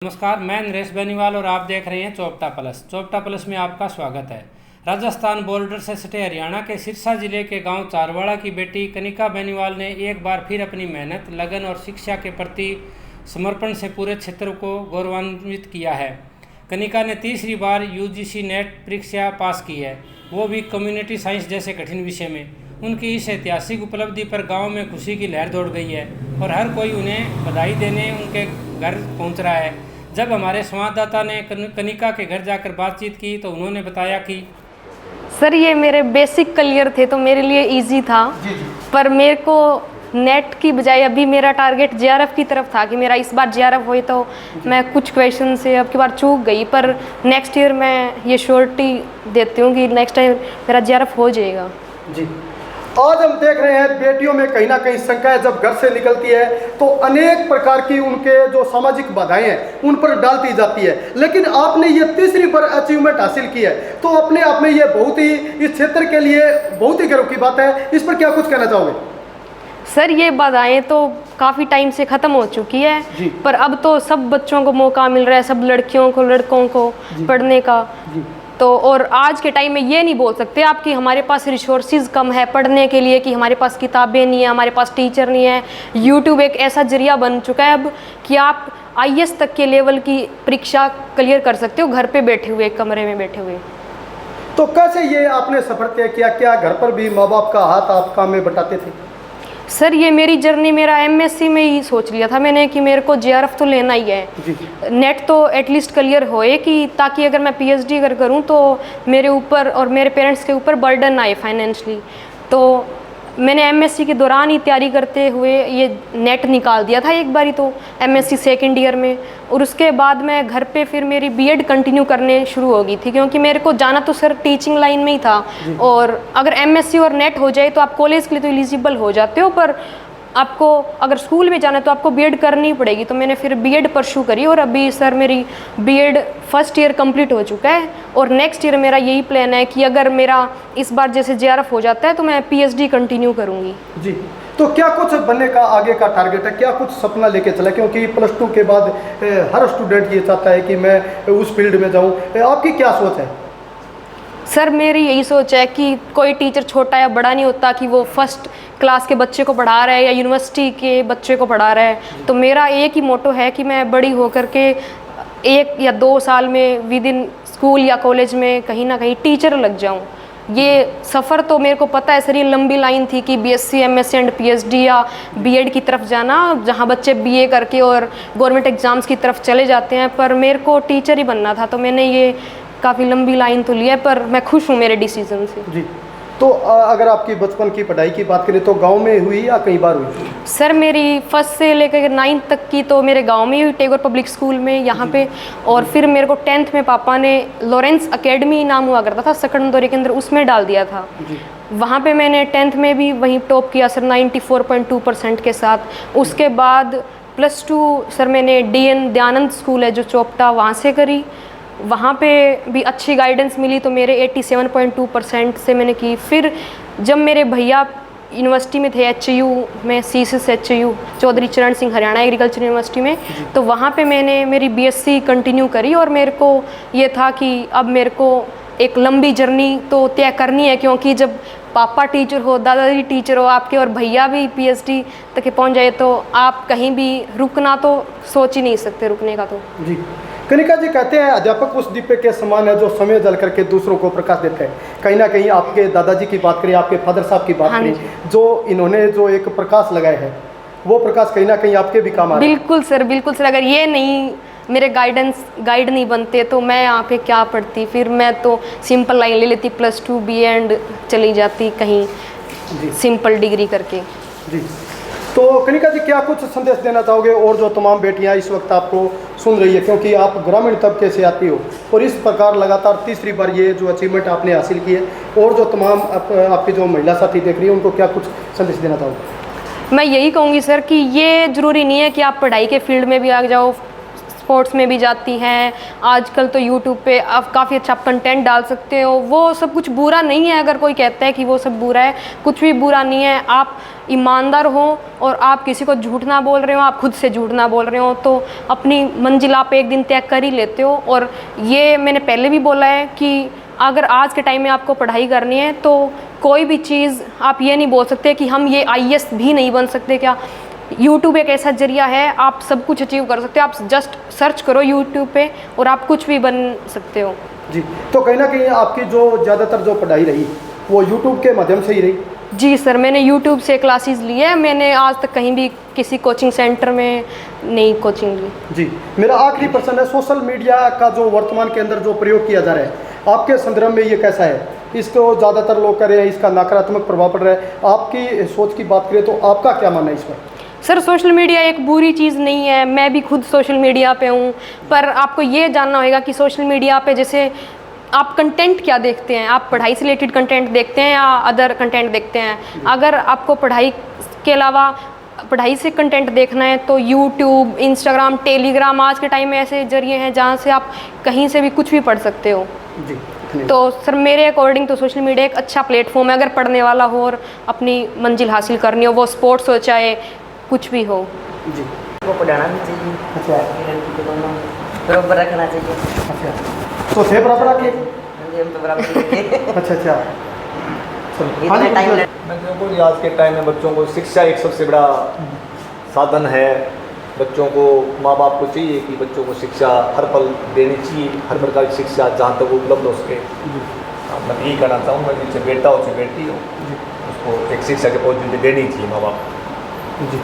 नमस्कार, मैं नरेश बेनीवाल और आप देख रहे हैं चोपटा प्लस। चोपटा प्लस में आपका स्वागत है। राजस्थान बॉर्डर से सटे हरियाणा के सिरसा जिले के गांव चारवाड़ा की बेटी कनिका बेनीवाल ने एक बार फिर अपनी मेहनत, लगन और शिक्षा के प्रति समर्पण से पूरे क्षेत्र को गौरवान्वित किया है। कनिका ने तीसरी बार यूजीसी नेट परीक्षा पास की है, वो भी कम्युनिटी साइंस जैसे कठिन विषय में। उनकी इस ऐतिहासिक उपलब्धि पर गांव में खुशी की लहर दौड़ गई है और हर कोई उन्हें बधाई देने उनके घर पहुंच रहा है। जब हमारे संवाददाता ने कनिका के घर जाकर बातचीत की तो उन्होंने बताया कि सर, ये मेरे बेसिक क्लियर थे तो मेरे लिए इजी था। पर मेरे को नेट की बजाय अभी मेरा टारगेट जेआरएफ की तरफ था कि मेरा इस बार जेआरएफ हुई, तो मैं कुछ क्वेश्चन से अब की बार चूक गई। पर नेक्स्ट ईयर मैं ये श्योरिटी देती हूँ कि नेक्स्ट टाइम मेरा जेआरएफ हो जाएगा। जी, आज हम देख रहे हैं बेटियों में कहीं ना कहीं शंकाएं जब घर से निकलती है तो अनेक प्रकार की उनके जो सामाजिक बाधाएं हैं उन पर डालती जाती है, लेकिन आपने ये तीसरी बार अचीवमेंट हासिल की है तो अपने आप में ये बहुत ही इस क्षेत्र के लिए बहुत ही गर्व की बात है। इस पर क्या कुछ कहना चाहोगे? सर, ये बाधाएं तो काफ़ी टाइम से ख़त्म हो चुकी है, पर अब तो सब बच्चों को मौका मिल रहा है, सब लड़कियों को, लड़कों को पढ़ने का। तो और आज के टाइम में ये नहीं बोल सकते आप कि हमारे पास रिसोर्सेज कम है पढ़ने के लिए, कि हमारे पास किताबें नहीं है, हमारे पास टीचर नहीं है। यूट्यूब एक ऐसा जरिया बन चुका है अब कि आप आईएएस तक के लेवल की परीक्षा क्लियर कर सकते हो घर पे बैठे हुए, कमरे में बैठे हुए। तो कैसे ये आपने सफर तय किया? क्या घर पर भी माँ बाप का हाथ आप काम में बटाते थे? सर, ये मेरी जर्नी मेरा एमएससी में ही सोच लिया था मैंने कि मेरे को जेआरएफ तो लेना ही है। नेट तो एटलीस्ट क्लियर होए कि ताकि अगर मैं पीएचडी अगर करूं तो मेरे ऊपर और मेरे पेरेंट्स के ऊपर बर्डन ना आए फाइनेंशियली। तो मैंने एमएससी के दौरान ही तैयारी करते हुए ये नेट निकाल दिया था एक बारी, तो एमएससी सेकंड ईयर में। और उसके बाद मैं घर पे फिर मेरी बीएड कंटिन्यू करने शुरू हो गई थी, क्योंकि मेरे को जाना तो सर टीचिंग लाइन में ही था। और अगर एमएससी और नेट हो जाए तो आप कॉलेज के लिए तो एलिजिबल हो जाते हो, पर आपको अगर स्कूल में जाना है तो आपको बीएड करनी पड़ेगी। तो मैंने फिर बीएड परस्यू करी और अभी सर मेरी बीएड फर्स्ट ईयर कंप्लीट हो चुका है। और नेक्स्ट ईयर मेरा यही प्लान है कि अगर मेरा इस बार जैसे जेआरएफ हो जाता है तो मैं पीएचडी कंटिन्यू करूँगी। जी, तो क्या कुछ बनने का आगे का टारगेट है? क्या कुछ सपना लेके चला? क्योंकि प्लस 2 के बाद हर स्टूडेंट ये चाहता है कि मैं उस फील्ड में जाऊँ। आपकी क्या सोच है? सर, मेरी यही सोच है कि कोई टीचर छोटा या बड़ा नहीं होता कि वो फर्स्ट क्लास के बच्चे को पढ़ा रहा है या यूनिवर्सिटी के बच्चे को पढ़ा रहा है। तो मेरा एक ही मोटो है कि मैं बड़ी होकर के 1 या 2 साल में विद इन स्कूल या कॉलेज में कहीं ना कहीं टीचर लग जाऊं। ये सफ़र तो मेरे को पता है सर, ये लंबी लाइन थी कि बीएससी, एमएससी एंड पीएचडी या बीएड की तरफ जाना, जहाँ बच्चे बीए करके और गवर्नमेंट एग्ज़ाम्स की तरफ चले जाते हैं। पर मेरे को टीचर ही बनना था, तो मैंने ये काफ़ी लंबी लाइन तो लिया है, पर मैं खुश हूँ मेरे डिसीजन से। जी, तो अगर आपकी बचपन की पढ़ाई की बात करें तो गांव में हुई या कई बार हुई? सर, मेरी फर्स्ट से लेकर 9th तक की तो मेरे गांव में हुई, टैगोर पब्लिक स्कूल में यहाँ पे। और फिर मेरे को 10th में पापा ने लॉरेंस एकेडमी नाम हुआ करता था सकंड दौरे के अंदर, उसमें डाल दिया था। वहाँ पे मैंने 10th में भी वहीं टॉप किया सर 94.2% के साथ। उसके बाद +2 सर मैंने DN दयानंद स्कूल है जो चोपटा, वहाँ से करी। वहाँ पे भी अच्छी गाइडेंस मिली तो मेरे 87.2% से मैंने की। फिर जब मेरे भैया यूनिवर्सिटी में थे HU में, CSIS HU चौधरी चरण सिंह हरियाणा एग्रीकल्चर यूनिवर्सिटी में, तो वहाँ पे मैंने मेरी BSc कंटिन्यू करी। और मेरे को ये था कि अब मेरे को एक लंबी जर्नी तो तय करनी है, क्योंकि जब पापा टीचर हो, दादाजी टीचर हो आपके, और भैया भी PhD तक पहुँच जाए तो आप कहीं भी रुकना तो सोच ही नहीं सकते, रुकने का तो। जी, कनिका जी कहते हैं अध्यापक उस दीपक के समान है जो समय जल करके दूसरों को प्रकाश देते हैं। कहीं ना कहीं आपके दादाजी की बात करें, आपके फादर साहब की बात करें, जो इन्होंने जो एक प्रकाश लगाया है वो प्रकाश कहीं ना कहीं आपके भी काम आ रहा है। बिल्कुल सर, बिल्कुल सर। अगर ये नहीं मेरे गाइड नहीं बनते तो मैं यहाँ पे क्या पढ़ती? फिर मैं तो सिंपल लाइन ले लेती, +2 BA एंड चली जाती कहीं सिंपल डिग्री करके। जी, तो कनिका जी क्या कुछ संदेश देना चाहोगे और जो तमाम बेटियां इस वक्त आपको सुन रही है, क्योंकि आप ग्रामीण तबके से आती हो और इस प्रकार लगातार तीसरी बार ये जो अचीवमेंट आपने हासिल की है, और जो तमाम आपकी जो महिला साथी देख रही है उनको क्या कुछ संदेश देना चाहोगे? मैं यही कहूँगी सर कि ये ज़रूरी नहीं है कि आप पढ़ाई के फील्ड में भी आ जाओ, स्पोर्ट्स में भी जाती हैं। आजकल तो यूट्यूब पे आप काफ़ी अच्छा कंटेंट डाल सकते हो, वो सब कुछ बुरा नहीं है। अगर कोई कहता है कि वो सब बुरा है, कुछ भी बुरा नहीं है। आप ईमानदार हो और आप किसी को झूठ ना बोल रहे हो, आप खुद से झूठ ना बोल रहे हो, तो अपनी मंजिल आप एक दिन तय कर ही लेते हो। और ये मैंने पहले भी बोला है कि अगर आज के टाइम में आपको पढ़ाई करनी है तो कोई भी चीज़ आप ये नहीं बोल सकते कि हम ये IAS भी नहीं बन सकते क्या। यूट्यूब एक ऐसा जरिया है, आप सब कुछ अचीव कर सकते हो। आप जस्ट सर्च करो यूट्यूब पे और आप कुछ भी बन सकते हो। जी, तो कहीं ना कहीं आपकी जो ज़्यादातर जो पढ़ाई रही वो यूट्यूब के माध्यम से ही रही? जी सर, मैंने यूट्यूब से क्लासेस ली है। मैंने आज तक कहीं भी किसी कोचिंग सेंटर में नहीं कोचिंग ली। जी, मेरा आखिरी प्रश्न है, सोशल मीडिया का जो वर्तमान के अंदर जो प्रयोग किया जा रहा है, आपके संदर्भ में ये कैसा है? इसको ज़्यादातर लोग कर रहे हैं, इसका नकारात्मक प्रभाव पड़ रहा है। आपकी सोच की बात करें तो आपका क्या मानना है इस पर? सर, सोशल मीडिया एक बुरी चीज़ नहीं है। मैं भी खुद सोशल मीडिया पे हूँ, पर आपको ये जानना होगा कि सोशल मीडिया पे जैसे आप कंटेंट क्या देखते हैं। आप पढ़ाई से रिलेटेड कंटेंट देखते हैं या अदर कंटेंट देखते हैं? अगर आपको पढ़ाई के अलावा पढ़ाई से कंटेंट देखना है तो यूट्यूब, इंस्टाग्राम, टेलीग्राम आज के टाइम में ऐसे जरिए हैं जहाँ से आप कहीं से भी कुछ भी पढ़ सकते हो। जी, तो सर मेरे अकॉर्डिंग तो सोशल मीडिया एक अच्छा प्लेटफॉर्म है अगर पढ़ने वाला हो और अपनी मंजिल हासिल करनी हो, वो स्पोर्ट्स हो चाहे कुछ भी हो। जी, को पढ़ाना भी चाहिए। अच्छा, लड़की को दोनों बराबर रखना चाहिए। अच्छा, तो थे बराबर आके? हम तो बराबर ही हैं। अच्छा अच्छा, चलो, हाँ इतना जी, टाइम पूछिए। बच्चों को आज के टाइम में बच्चों को शिक्षा एक सबसे बड़ा साधन है। बच्चों को माँ बाप को चाहिए कि बच्चों को शिक्षा हर पल देनी चाहिए, हर प्रकार की शिक्षा जहाँ तक उपलब्ध हो सके। मैं यही कहना चाहूँगा कि चाहे बेटा हो चाहे बेटी हो, उसको एक शिक्षा की पहुँच देनी चाहिए माँ बाप। जी,